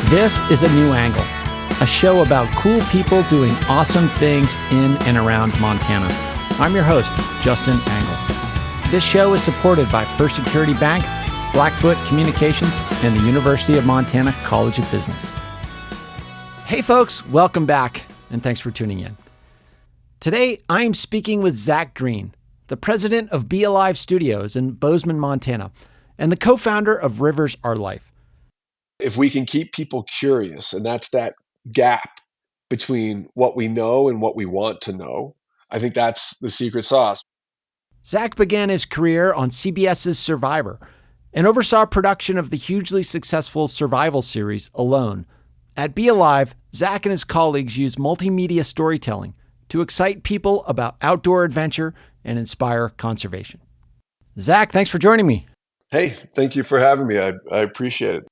This is A New Angle, a show about cool people doing awesome things in and around Montana. I'm your host, Justin Angle. This show is supported by First Security Bank, Blackfoot Communications, and the University of Montana College of Business. Hey folks, welcome back, and thanks for tuning in. Today, I am speaking with Zach Green, the president of BeAlive Studios in Bozeman, Montana, and the co-founder of Rivers Our Life. If we can keep people curious, and that's that gap between what we know and what we want to know, I think that's the secret sauce. Zach began his career on CBS's Survivor and oversaw production of the hugely successful survival series Alone. At BeAlive, Zach and his colleagues use multimedia storytelling to excite people about outdoor adventure and inspire conservation. Zach, thanks for joining me. Hey, thank you for having me. I appreciate it.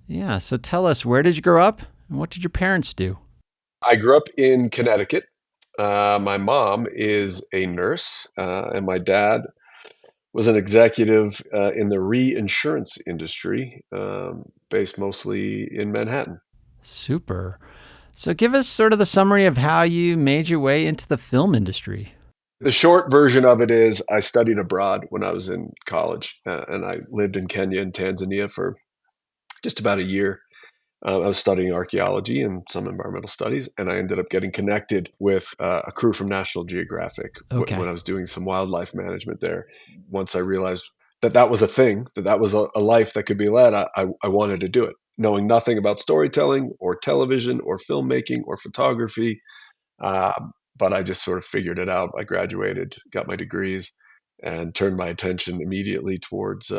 Yeah, so tell us, where did you grow up and what did your parents do? I grew up in Connecticut. My mom is a nurse, and my dad was an executive in the reinsurance industry, based mostly in Manhattan. Super. So give us sort of the summary of how you made your way into the film industry. The short version of it is I studied abroad when I was in college, and I lived in Kenya and Tanzania for just about a year. I was studying archaeology and some environmental studies, and I ended up getting connected with a crew from National Geographic when I was doing some wildlife management there. Once I realized that that was a thing, that was a life that could be led, I wanted to do it, knowing nothing about storytelling or television or filmmaking or photography. But I just sort of figured it out. I graduated, got my degrees, and turned my attention immediately towards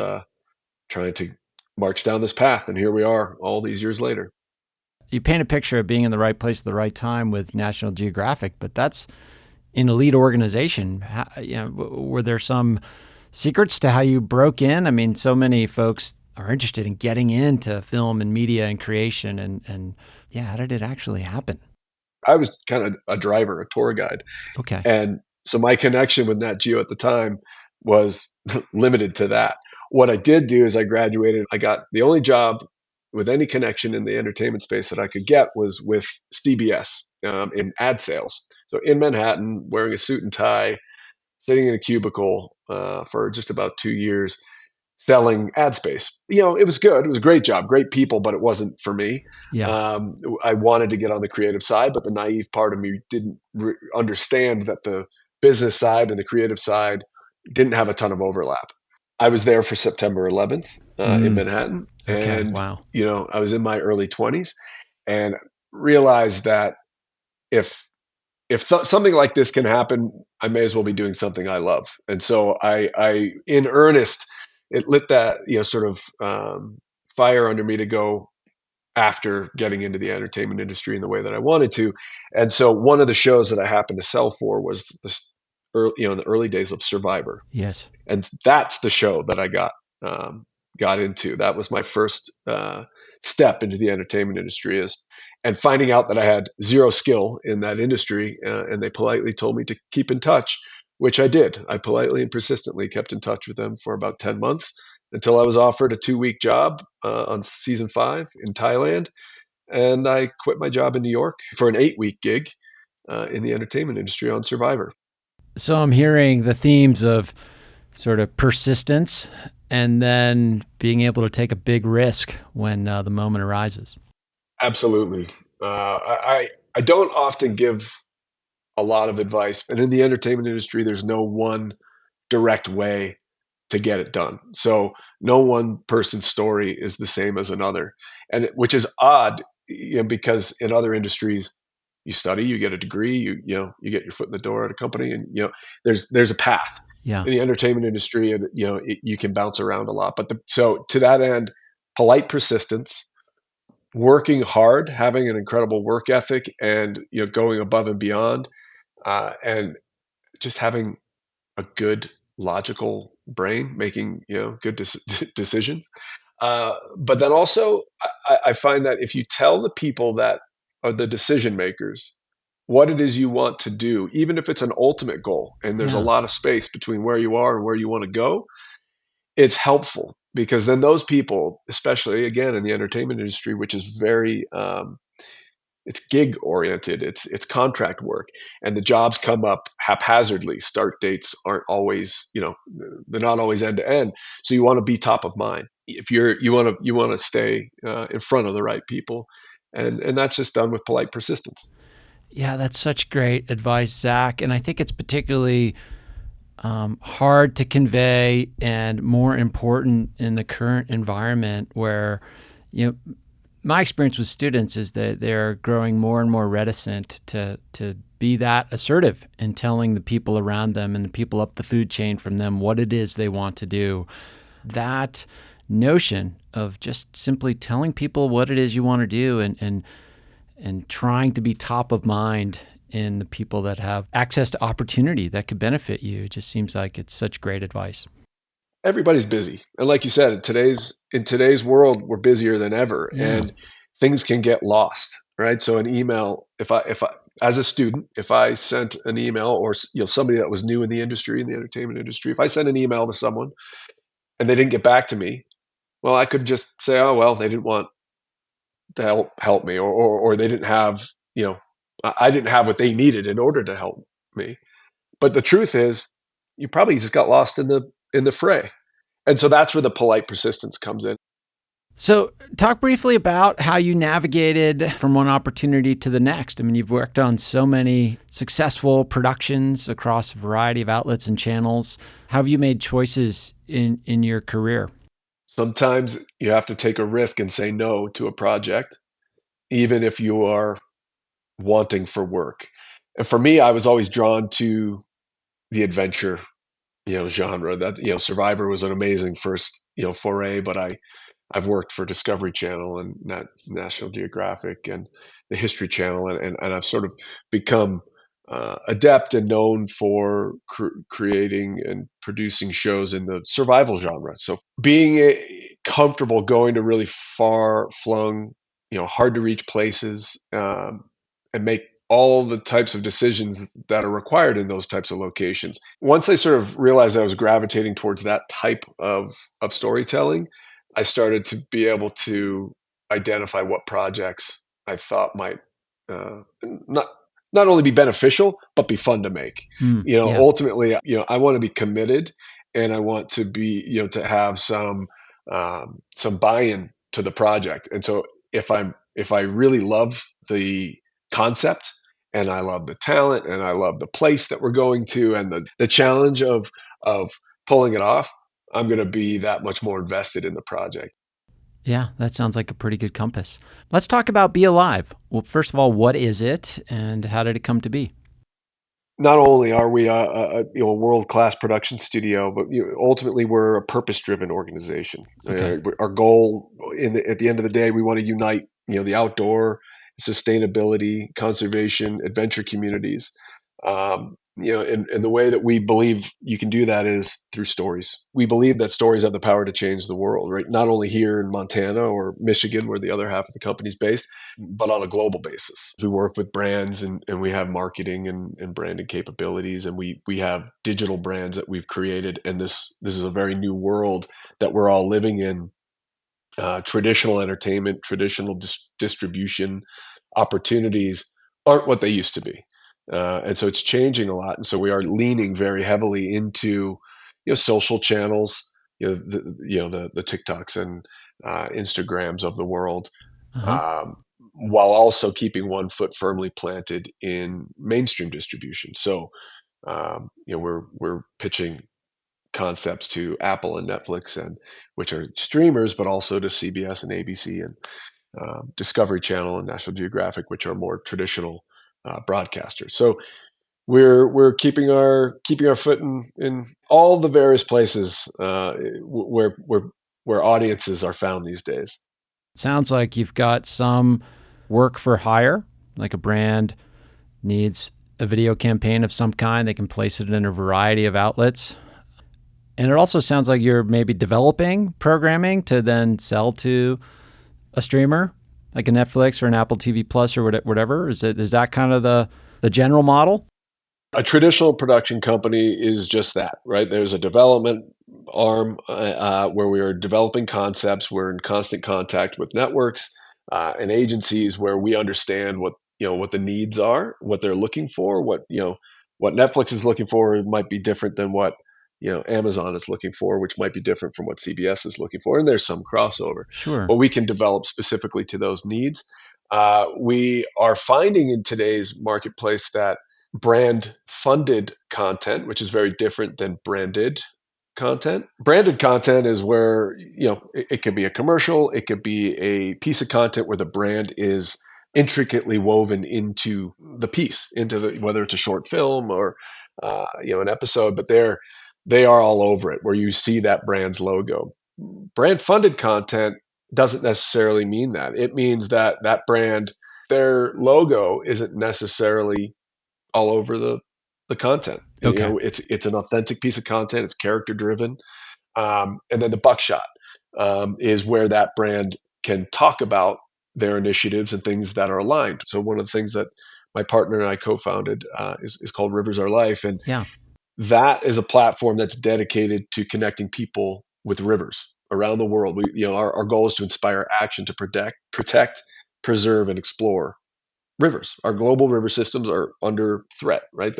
trying to march down this path. And here we are all these years later. You paint a picture of being in the right place at the right time with National Geographic, but that's an elite organization. Were there some secrets to how you broke in? I mean, so many folks are interested in getting into film and media and creation. And how did it actually happen? I was kind of a driver, a tour guide. Okay. And so my connection with Nat Geo at the time was limited to that. What I did do is I graduated. I got the only job with any connection in the entertainment space that I could get was with CBS in ad sales. So in Manhattan, wearing a suit and tie, sitting in a cubicle for just about 2 years, selling ad space. It was good. It was a great job, great people, but it wasn't for me. Yeah. I wanted to get on the creative side, but the naive part of me didn't understand that the business side and the creative side didn't have a ton of overlap. I was there for September 11th in Manhattan. Okay, And, wow. I was in my early 20s and realized that if something like this can happen, I may as well be doing something I love. And so I in earnest, it lit that, sort of fire under me to go after getting into the entertainment industry in the way that I wanted to. And so one of the shows that I happened to sell for was in the early days of Survivor. Yes. And that's the show that I got into. That was my first step into the entertainment industry, and finding out that I had zero skill in that industry, and they politely told me to keep in touch, which I did. I politely and persistently kept in touch with them for about 10 months until I was offered a 2-week job on season 5 in Thailand, and I quit my job in New York for an 8-week gig in the entertainment industry on Survivor. So I'm hearing the themes of sort of persistence and then being able to take a big risk when the moment arises. Absolutely. I don't often give a lot of advice, but in the entertainment industry, there's no one direct way to get it done. So no one person's story is the same as another, and which is odd, because in other industries, you study, you get a degree, you get your foot in the door at a company, and there's a path. Yeah. In the entertainment industry, you can bounce around a lot. But so to that end, polite persistence, working hard, having an incredible work ethic, and going above and beyond, and just having a good logical brain, making good decisions. But then also, I find that if you tell the people that are the decision makers what it is you want to do, even if it's an ultimate goal, and there's a lot of space between where you are and where you want to go, it's helpful because then those people, especially again in the entertainment industry, which is very it's gig oriented, it's contract work, and the jobs come up haphazardly. Start dates aren't always, they're not always end to end. So you want to be top of mind. If you want to stay in front of the right people, and that's just done with polite persistence. Yeah, that's such great advice, Zach. And I think it's particularly hard to convey and more important in the current environment where, my experience with students is that they're growing more and more reticent to be that assertive in telling the people around them and the people up the food chain from them what it is they want to do. That notion of just simply telling people what it is you want to do and trying to be top of mind in the people that have access to opportunity that could benefit you, it just seems like it's such great advice. Everybody's busy, and like you said, in today's world, we're busier than ever, Yeah. and things can get lost, right? So an email, if I as a student, if I sent an email, or somebody that was new in the industry, in the entertainment industry, if I sent an email to someone and they didn't get back to me, well, I could just say, oh well, they didn't want to help me, or they didn't have, I didn't have what they needed in order to help me. But the truth is, you probably just got lost in the fray. And so that's where the polite persistence comes in. So, talk briefly about how you navigated from one opportunity to the next. I mean, you've worked on so many successful productions across a variety of outlets and channels. How have you made choices in your career? Sometimes you have to take a risk and say no to a project, even if you are wanting for work. And for me, I was always drawn to the adventure, genre. That, Survivor was an amazing first, foray, but I've worked for Discovery Channel and National Geographic and the History Channel, and I've sort of become adept and known for creating and producing shows in the survival genre. So being comfortable going to really far flung, hard to reach places, and make all the types of decisions that are required in those types of locations. Once I sort of realized I was gravitating towards that type of storytelling, I started to be able to identify what projects I thought might not only be beneficial but be fun to make. Yeah. Ultimately, I want to be committed, and I want to be, to have some buy-in to the project. And so if I really love the concept, and I love the talent, and I love the place that we're going to, and the challenge of pulling it off, I'm going to be that much more invested in the project. Yeah, that sounds like a pretty good compass. Let's talk about BeAlive. Well, first of all, what is it and how did it come to be? Not only are we a world class production studio, but ultimately we're a purpose driven organization. Okay. Our goal at the end of the day, we want to unite the outdoor, sustainability, conservation, adventure communities. And the way that we believe you can do that is through stories. We believe that stories have the power to change the world, right? Not only here in Montana or Michigan, where the other half of the company is based, but on a global basis. We work with brands, and we have marketing and branding capabilities, and we have digital brands that we've created. And this is a very new world that we're all living in. Traditional entertainment, traditional distribution opportunities aren't what they used to be. And so it's changing a lot. And so we are leaning very heavily into, social channels, the TikToks and Instagrams of the world, Uh-huh. while also keeping one foot firmly planted in mainstream distribution. So, we're pitching concepts to Apple and Netflix, and which are streamers, but also to CBS and ABC and Discovery Channel and National Geographic, which are more traditional broadcasters. So we're keeping our foot in all the various places where audiences are found these days. Sounds like you've got some work for hire, like a brand needs a video campaign of some kind. They can place it in a variety of outlets. And it also sounds like you're maybe developing programming to then sell to a streamer, like a Netflix or an Apple TV Plus or whatever. Is that kind of the general model? A traditional production company is just that, right? There's a development arm where we are developing concepts. We're in constant contact with networks and agencies where we understand what the needs are, what they're looking for, what Netflix is looking for might be different than what Amazon is looking for, which might be different from what CBS is looking for, and there's some crossover. Sure. But we can develop specifically to those needs. We are finding in today's marketplace that brand funded content, which is very different than branded content. Branded content is where, it could be a commercial, it could be a piece of content where the brand is intricately woven into the piece, whether it's a short film or an episode, but they are all over it where you see that brand's logo. Brand funded content doesn't necessarily mean that. It means that brand, their logo isn't necessarily all over the content. Okay. It's an authentic piece of content. It's character driven, and then the buckshot is where that brand can talk about their initiatives and things that are aligned. So one of the things that my partner and I co-founded is called Rivers Are Life, and Yeah. that is a platform that's dedicated to connecting people with rivers around the world. Our goal is to inspire action to protect, preserve, and explore rivers. Our global river systems are under threat, right?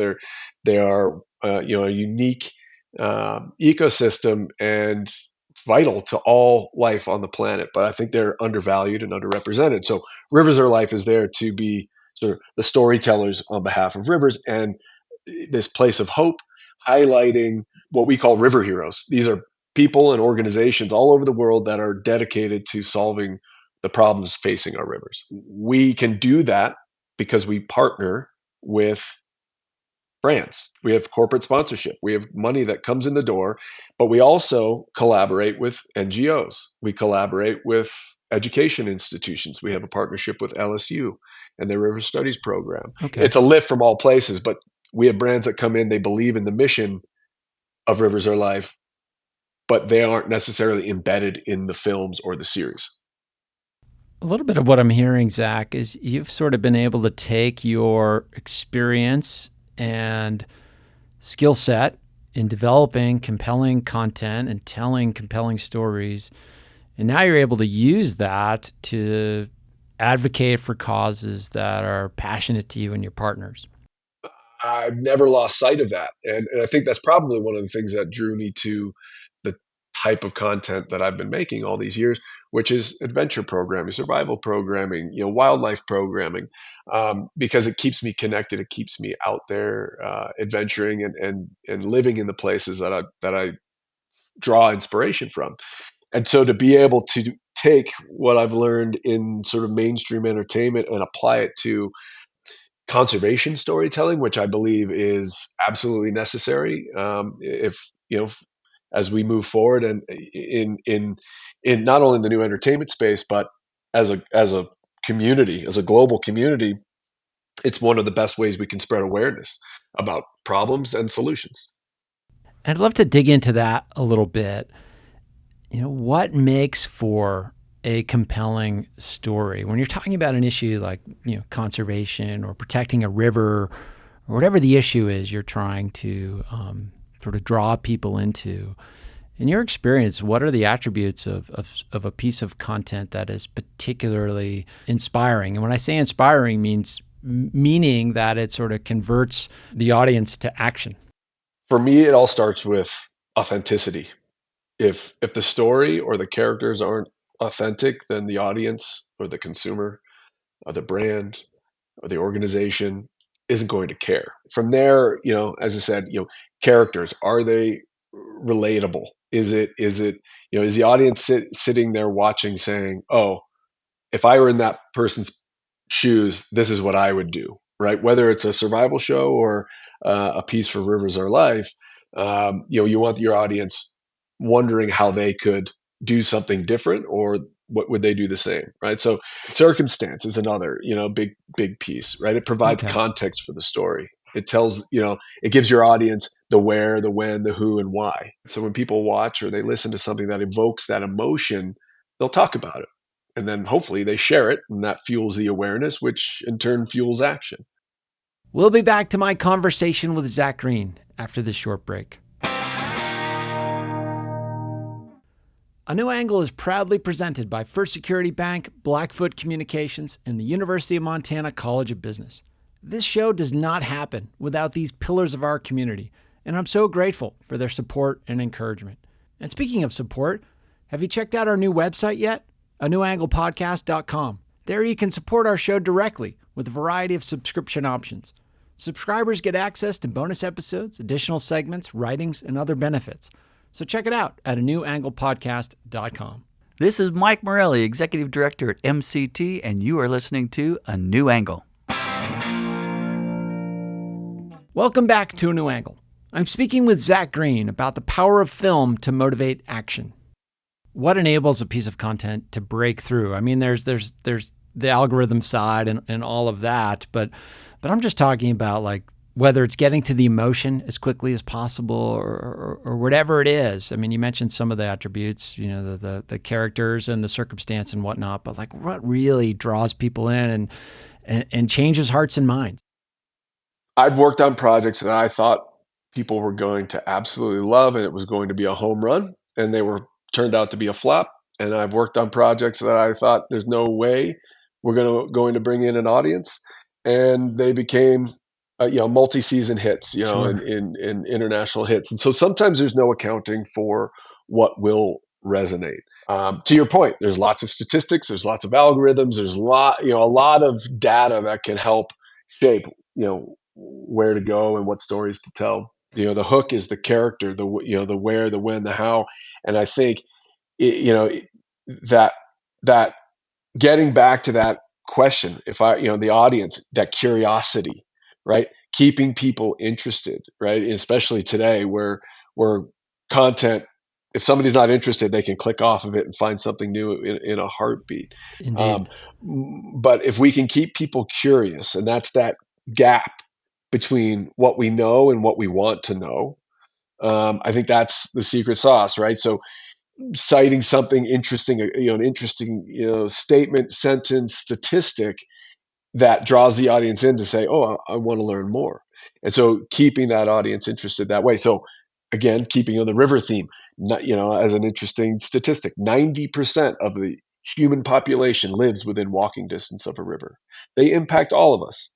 They are a unique ecosystem and vital to all life on the planet, but I think they're undervalued and underrepresented. So Rivers Are Life is there to be sort of the storytellers on behalf of rivers and this place of hope, highlighting what we call river heroes. These are people and organizations all over the world that are dedicated to solving the problems facing our rivers. We can do that because we partner with brands. We have corporate sponsorship. We have money that comes in the door, but we also collaborate with NGOs. We collaborate with education institutions. We have a partnership with LSU and their River Studies program. Okay. It's a lift from all places, but we have brands that come in, they believe in the mission of Rivers Are Life, but they aren't necessarily embedded in the films or the series. A little bit of what I'm hearing, Zach, is you've sort of been able to take your experience and skill set in developing compelling content and telling compelling stories, and now you're able to use that to advocate for causes that are passionate to you and your partners. I've never lost sight of that. And I think that's probably one of the things that drew me to the type of content that I've been making all these years, which is adventure programming, survival programming, wildlife programming, because it keeps me connected. It keeps me out there adventuring and living in the places that I draw inspiration from. And so to be able to take what I've learned in sort of mainstream entertainment and apply it to conservation storytelling, which I believe is absolutely necessary. If as we move forward and in not only the new entertainment space, but as a community, as a global community, it's one of the best ways we can spread awareness about problems and solutions. I'd love to dig into that a little bit. What makes for a compelling story when you're talking about an issue like conservation or protecting a river or whatever the issue is you're trying to sort of draw people into? In your experience, what are the attributes of a piece of content that is particularly inspiring? And when I say inspiring, meaning that it sort of converts the audience to action. For me, it all starts with authenticity. If the story or the characters aren't authentic, then the audience or the consumer or the brand or the organization isn't going to care. From there, as I said, characters, are they relatable? Is the audience sitting there watching saying, oh, if I were in that person's shoes, this is what I would do, right? Whether it's a survival show or a piece for Rivers Are Life, you want your audience wondering how they could do something different or what would they do the same, right? So circumstance is another, big piece, right? It provides context for the story. It tells, it gives your audience the where, the when, the who, and why. So when people watch or they listen to something that evokes that emotion, they'll talk about it. And then hopefully they share it, and that fuels the awareness, which in turn fuels action. We'll be back to my conversation with Zach Green after this short break. A New Angle is proudly presented by First Security Bank, Blackfoot Communications, and the University of Montana College of Business. This show does not happen without these pillars of our community, and I'm so grateful for their support and encouragement. And speaking of support, have you checked out our new website yet? anewanglepodcast.com. There you can support our show directly with a variety of subscription options. Subscribers get access to bonus episodes, additional segments, writings, and other benefits. So check it out at anewanglepodcast.com. This is Mike Morelli, Executive Director at MCT, and you are listening to A New Angle. Welcome back to A New Angle. I'm speaking with Zach Green about the power of film to motivate action. What enables a piece of content to break through? I mean, there's the algorithm side and all of that, but I'm just talking about like whether it's getting to the emotion as quickly as possible or whatever it is. I mean, you mentioned some of the attributes, you know, the characters and the circumstance and whatnot, but like what really draws people in and changes hearts and minds? I've worked on projects that I thought people were going to absolutely love, and it was going to be a home run, and they were turned out to be a flop. And I've worked on projects that I thought there's no way we're going to bring in an audience, and they became multi-season hits, Sure. in international hits. And so sometimes there's no accounting for what will resonate. To your point, there's lots of statistics, there's lots of algorithms, there's a lot of data that can help shape, where to go and what stories to tell. The hook is the character, the where, the when, the how. And I think that that getting back to that question, if the audience, that curiosity, right? Keeping people interested, right? Especially today where content, if somebody's not interested, they can click off of it and find something new in a heartbeat. Indeed. But if we can keep people curious, and that's that gap between what we know and what we want to know, I think that's the secret sauce, right? So citing something interesting, an interesting, statement, sentence, statistic that draws the audience in to say, "Oh, I want to learn more." And so keeping that audience interested that way. So again, keeping on the river theme, as an interesting statistic, 90% of the human population lives within walking distance of a river. They impact all of us.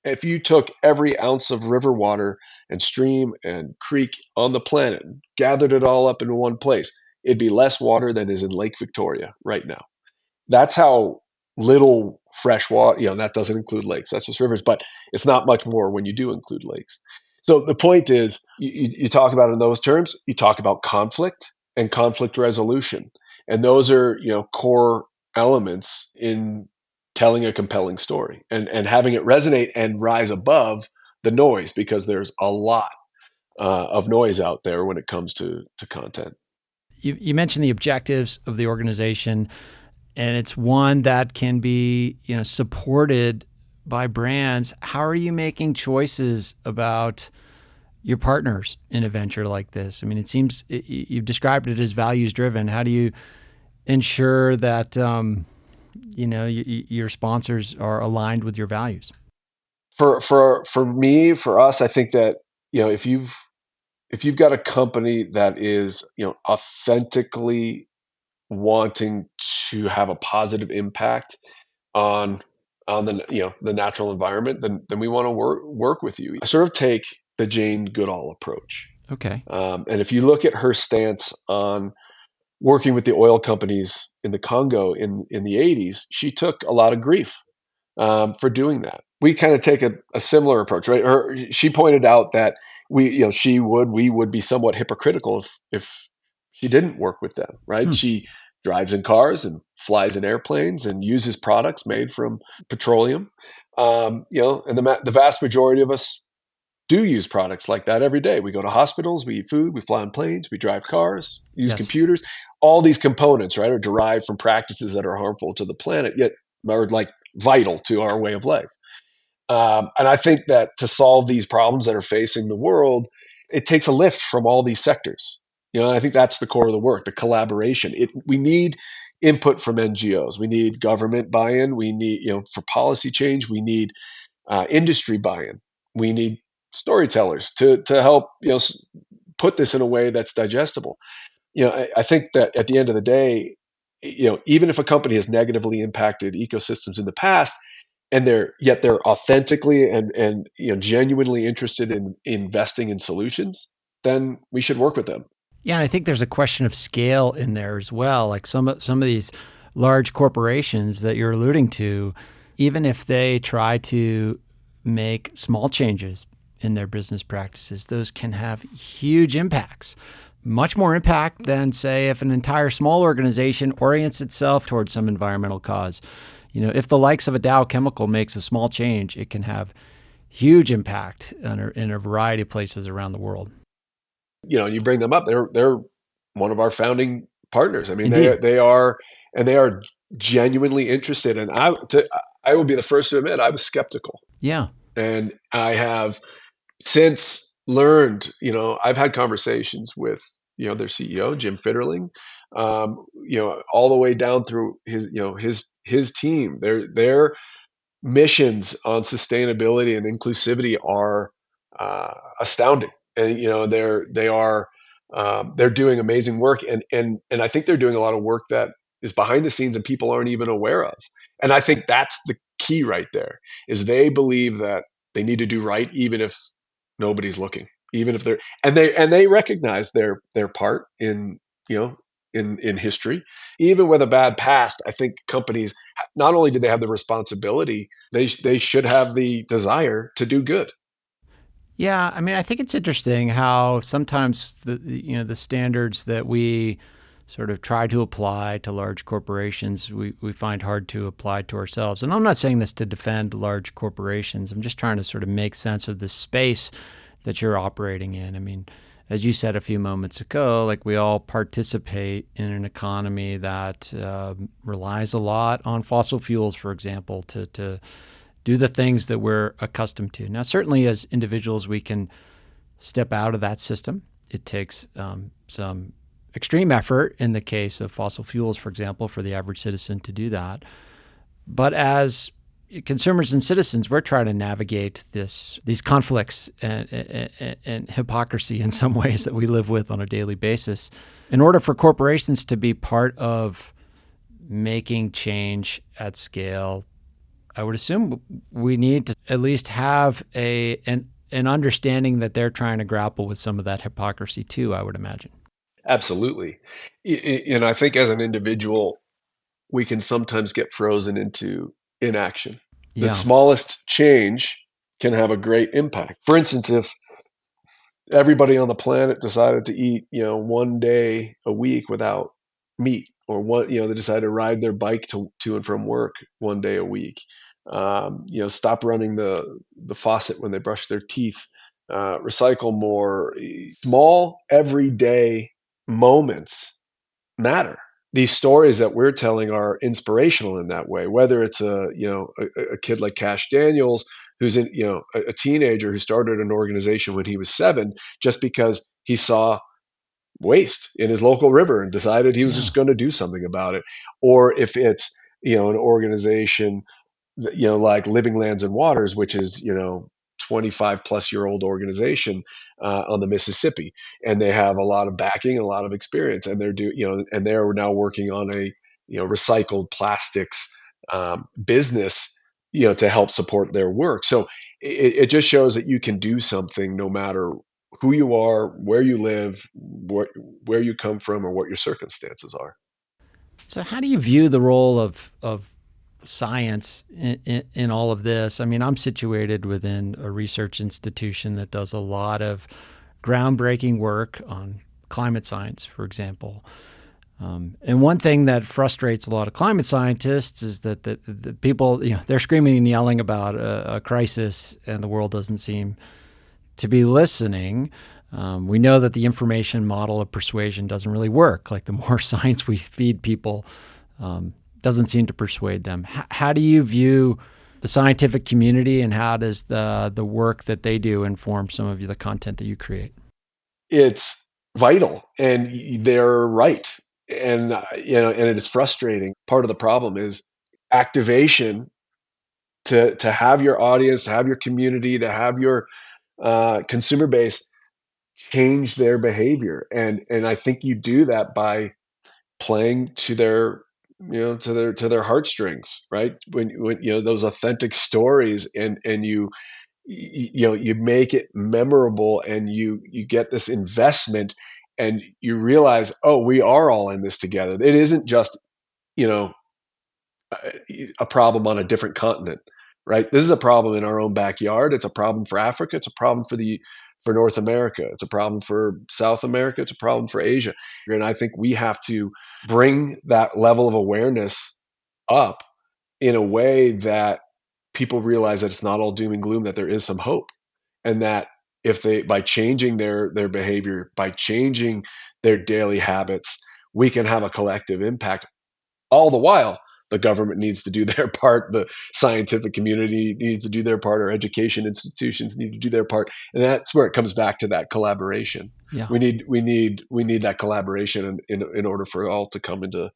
If you took every ounce of river water and stream and creek on the planet, gathered it all up into one place, it'd be less water than is in Lake Victoria right now. That's how little fresh water, that doesn't include lakes, that's just rivers, but it's not much more when you do include lakes. So the point is, you talk about it in those terms, you talk about conflict and conflict resolution. And those are, core elements in telling a compelling story and having it resonate and rise above the noise, because there's a lot of noise out there when it comes to content. You mentioned the objectives of the organization, and it's one that can be, supported by brands. How are you making choices about your partners in a venture like this? I mean, it seems you've described it as values driven. How do you ensure that your sponsors are aligned with your values? For me, for us, I think that if you've got a company that is authentically wanting to have a positive impact on the natural environment, then we want to work with you. I sort of take the Jane Goodall approach. Okay. And if you look at her stance on working with the oil companies in the Congo in the 80s, she took a lot of grief for doing that. We kind of take a similar approach, right? She pointed out that we would be somewhat hypocritical if she didn't work with them, right? She drives in cars and flies in airplanes and uses products made from petroleum, and the vast majority of us do use products like that every day. We go to hospitals, we eat food, we fly on planes, we drive cars, use Yes. computers. All these components, right, are derived from practices that are harmful to the planet, yet are like vital to our way of life. And I think that to solve these problems that are facing the world, it takes a lift from all these sectors. I think that's the core of the work, the collaboration. We need input from NGOs. We need government buy-in. We need, for policy change, we need industry buy-in. We need storytellers to help, put this in a way that's digestible. I think that at the end of the day, even if a company has negatively impacted ecosystems in the past, and they're authentically and genuinely interested in investing in solutions, then we should work with them. Yeah, and I think there's a question of scale in there as well. Like some of these large corporations that you're alluding to, even if they try to make small changes in their business practices, those can have huge impacts. Much more impact than, say, if an entire small organization orients itself towards some environmental cause. If the likes of a Dow Chemical makes a small change, it can have huge impact in a variety of places around the world. You bring them up; they're one of our founding partners. I mean, Indeed. they are, and they are genuinely interested. And I will be the first to admit I was skeptical, Yeah. and I have since learned. I've had conversations with their CEO Jim Fitterling, all the way down through his team. Their missions on sustainability and inclusivity are astounding, and they're doing amazing work, and I think they're doing a lot of work that is behind the scenes and people aren't even aware of. And I think that's the key right there, is they believe that they need to do right even if nobody's looking, even if they recognize their part in you know in history. Even with a bad past, I think companies, not only do they have the responsibility, they should have the desire to do good. Yeah, I mean, I think it's interesting how sometimes the standards that we sort of try to apply to large corporations, we find hard to apply to ourselves. And I'm not saying this to defend large corporations. I'm just trying to sort of make sense of the space that you're operating in. I mean, as you said a few moments ago, like we all participate in an economy that relies a lot on fossil fuels, for example, to do the things that we're accustomed to. Now, certainly as individuals, we can step out of that system. It takes some extreme effort in the case of fossil fuels, for example, for the average citizen to do that. But as consumers and citizens, we're trying to navigate these conflicts and hypocrisy in some ways that we live with on a daily basis. In order for corporations to be part of making change at scale, I would assume we need to at least have an understanding that they're trying to grapple with some of that hypocrisy too, I would imagine. Absolutely. And I think as an individual, we can sometimes get frozen into inaction. The Yeah. smallest change can have a great impact. For instance, if everybody on the planet decided to eat, one day a week without meat, or they decided to ride their bike to and from work one day a week, stop running the faucet when they brush their teeth, recycle more. Small everyday moments matter. These stories that we're telling are inspirational in that way. Whether it's a kid like Cash Daniels, who's a teenager who started an organization when he was 7, just because he saw waste in his local river and decided he was Yeah. just going to do something about it. Or if it's an organization like Living Lands and Waters, which is 25 plus year old organization on the Mississippi, and they have a lot of backing and a lot of experience, and they're now working on a recycled plastics business to help support their work. So it just shows that you can do something no matter who you are, where you live, where you come from, or what your circumstances are. So how do you view the role of science in all of this? I mean, I'm situated within a research institution that does a lot of groundbreaking work on climate science, for example. And one thing that frustrates a lot of climate scientists is that the people, they're screaming and yelling about a crisis, and the world doesn't seem to be listening. We know that the information model of persuasion doesn't really work. Like the more science we feed people, doesn't seem to persuade them. How do you view the scientific community, and how does the work that they do inform some of the content that you create? It's vital, and they're right. And and it is frustrating. Part of the problem is activation to have your audience, to have your community, to have your consumer base change their behavior. And I think you do that by playing to their, to their heartstrings, right? When those authentic stories, and you make it memorable, and you get this investment, and you realize, oh, we are all in this together. It isn't just, you know, a problem on a different continent, right? This is a problem in our own backyard. It's a problem for Africa. It's a problem for North America. It's a problem for South America. It's a problem for Asia. And I think we have to bring that level of awareness up in a way that people realize that it's not all doom and gloom, that there is some hope, and that if they, by changing their behavior, by changing their daily habits, we can have a collective impact. All the while, the government needs to do their part, the scientific community needs to do their part, our education institutions need to do their part, and that's where it comes back to that collaboration. Yeah. We need that collaboration in order for it all to come into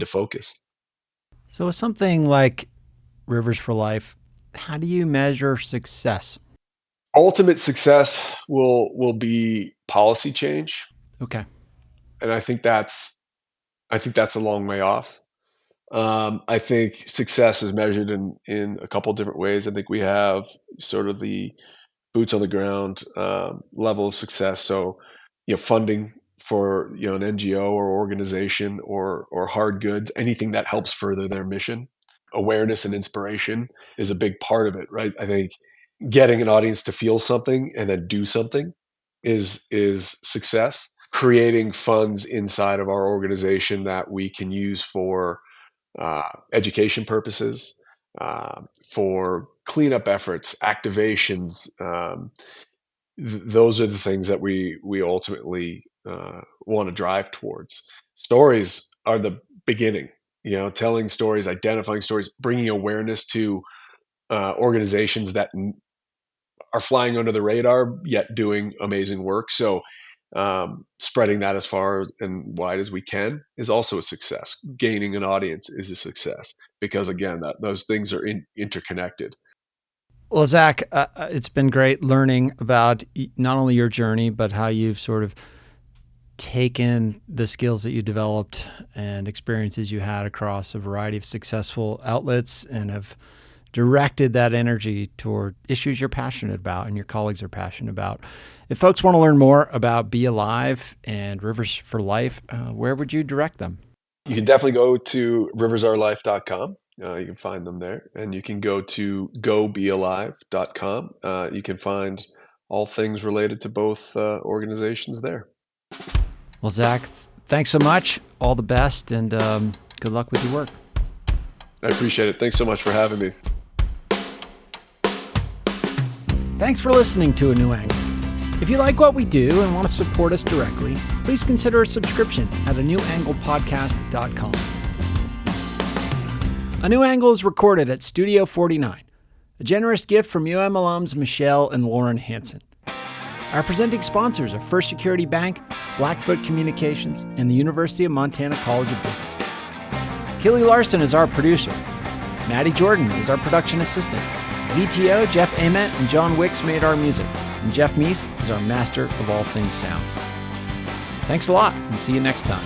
focus. So with something like Rivers for Life, how do you measure success? Ultimate success will be policy change. Okay. And I think that's a long way off. I think success is measured in a couple different ways. I think we have sort of the boots on the ground level of success. So, funding for an NGO or organization, or hard goods, anything that helps further their mission. Awareness and inspiration is a big part of it, right? I think getting an audience to feel something and then do something is success. Creating funds inside of our organization that we can use for education purposes, for cleanup efforts, activations. Those are the things that we ultimately want to drive towards. Stories are the beginning. Telling stories, identifying stories, bringing awareness to organizations that are flying under the radar yet doing amazing work. So spreading that as far and wide as we can is also a success. Gaining an audience is a success, because again, those things are interconnected. Well, Zach, it's been great learning about not only your journey, but how you've sort of taken the skills that you developed and experiences you had across a variety of successful outlets, and have directed that energy toward issues you're passionate about and your colleagues are passionate about. If folks want to learn more about BeAlive and Rivers for Life, where would you direct them? You can definitely go to riversourlife.com. You can find them there, and you can go to gobealive.com. You can find all things related to both organizations there. Well, Zach, thanks so much. All the best, and good luck with your work. I appreciate it. Thanks so much for having me. Thanks for listening to A New Angle. If you like what we do and want to support us directly, please consider a subscription at anewanglepodcast.com. A New Angle is recorded at Studio 49, a generous gift from UM alums Michelle and Lauren Hansen. Our presenting sponsors are First Security Bank, Blackfoot Communications, and the University of Montana College of Business. Kelly Larson is our producer. Maddie Jordan is our production assistant. VTO, Jeff Ament, and John Wicks made our music. And Jeff Meese is our master of all things sound. Thanks a lot, and see you next time.